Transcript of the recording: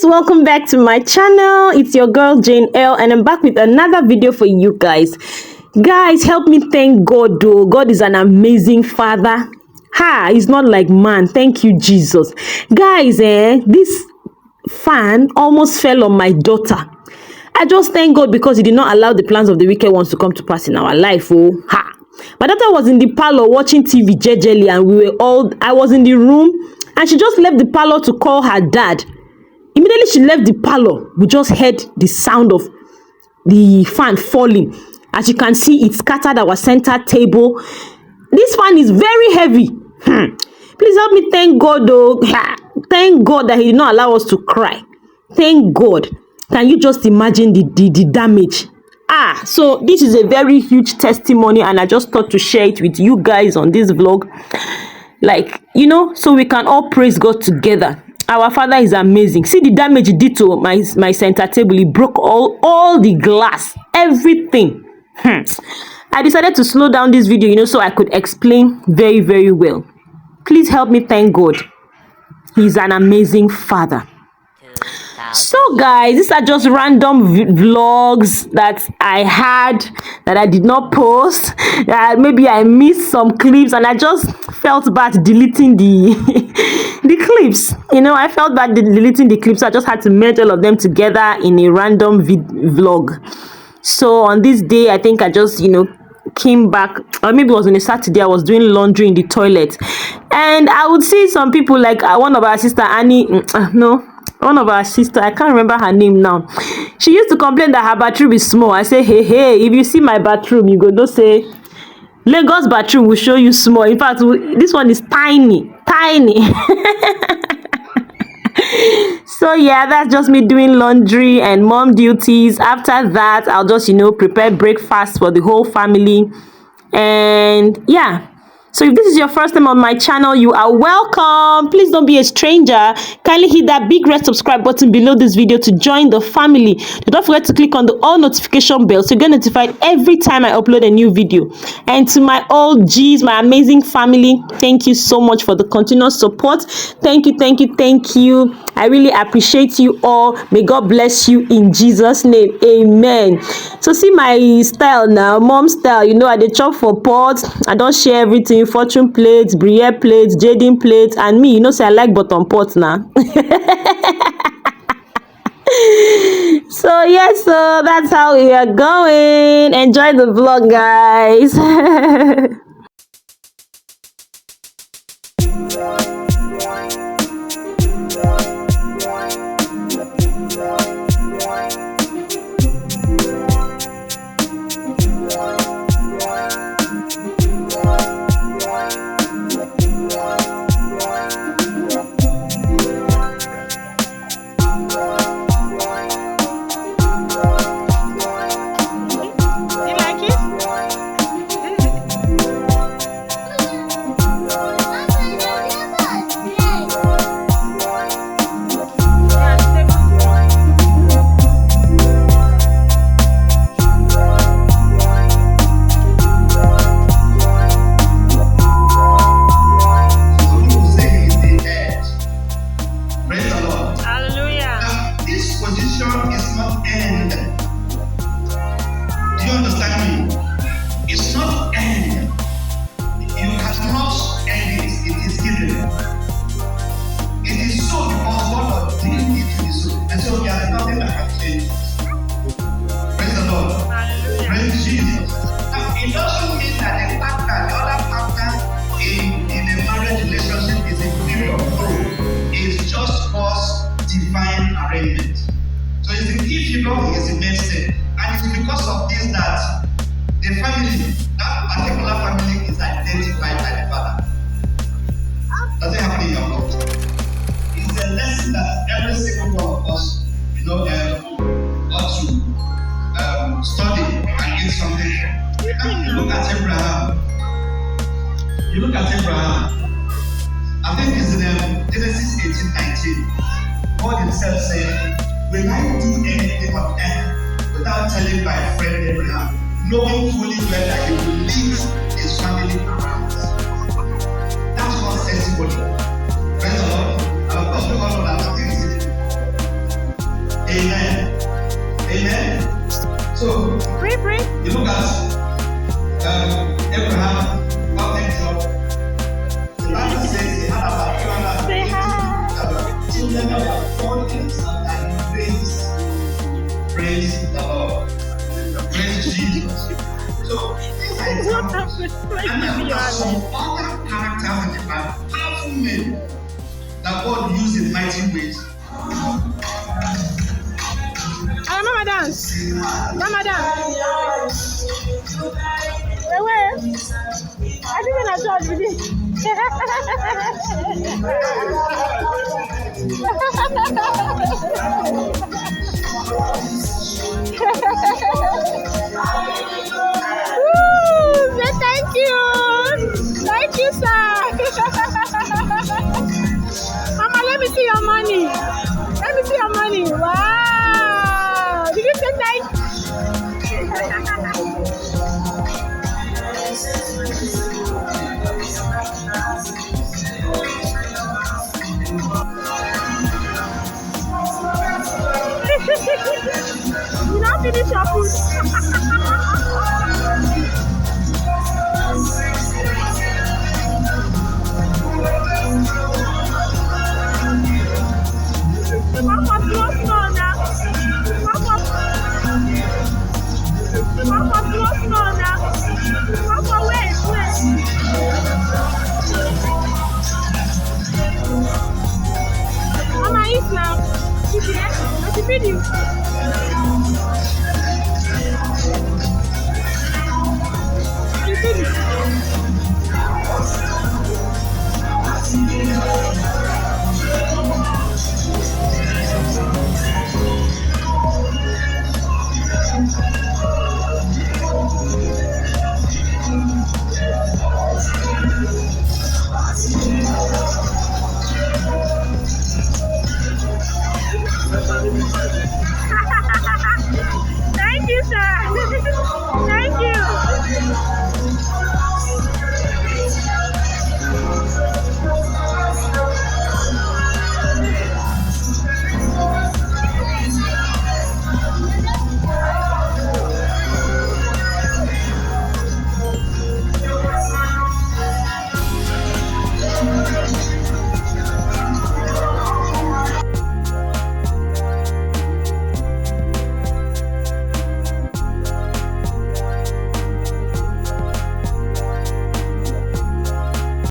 Welcome back to my channel. It's your girl Jane L, and I'm back with another video for you guys. Help me thank God, though. God is an amazing father. He's not like man. Thank you, Jesus. Guys, this fan almost fell on my daughter. I just thank God because he did not allow the plans of the wicked ones to come to pass in our life. My daughter was in the parlor watching TV jejely, and I was in the room, and she just left the parlor to call her dad. Immediately she left the parlor, we just heard the sound of the fan falling. As you can see, it scattered our center table. This fan is very heavy. Please help me thank God, though. Thank God that he did not allow us to cry. Thank God. Can you just imagine the damage? So this is a very huge testimony, and I just thought to share it with you guys on this vlog. So we can all praise God together. Our Father is amazing. See the damage he did to my center table. He broke all the glass, everything. I decided to slow down this video, so I could explain very, very well. Please help me thank God. He's an amazing Father. So guys, these are just random vlogs that I had that I did not post. Maybe I missed some clips, and I just felt bad deleting the clips. I felt bad deleting the clips. So I just had to merge all of them together in a random vlog. So on this day, I think I just came back, or maybe it was on a Saturday. I was doing laundry in the toilet, and I would see some people like one of our sister Annie. One of our sister, I can't remember her name now. She used to complain that her bathroom is small. I say, hey, if you see my bathroom, you go don't say Lagos bathroom will show you small. In fact, this one is tiny. So yeah, that's just me doing laundry and mom duties. After that, I'll just prepare breakfast for the whole family. And yeah, so if this is your first time on my channel, you are welcome. Please don't be a stranger. Kindly hit that big red subscribe button below this video to join the family. Don't forget to click on the all notification bell so you get notified every time I upload a new video. And to my OGs, my amazing family, thank you so much for the continuous support. Thank you. I really appreciate you all. May God bless you in Jesus' name. Amen. So see my style now, mom style. I dey chop for pot. I don't share everything. Fortune plates, Briere plates, Jaden plates, and me, say I like bottom pot now. So yes, so that's how we are going. Enjoy the vlog, guys. You look at Abraham. I think it's in Genesis 18:19. God himself said, will I do anything on earth without telling my friend Abraham, knowing fully well that he will leave his family around? That's God's testimony. Praise the Lord. And of course, we all know that nothing is hidden. Amen. Amen. So, you look at Abraham, God thank God. The Bible says he had about 250 children that were born in his son, and he praise the Lord. Praise Jesus. So, these are examples. And then look at some other characters in the Bible, powerful men that God used in mighty ways. Mama dance. Mama dance. Where? I didn't know church with it. Say thank you. Thank you, sir. Mama, let me see your money. Let me see your money. Wow. Did you say thank you? You not finish your food.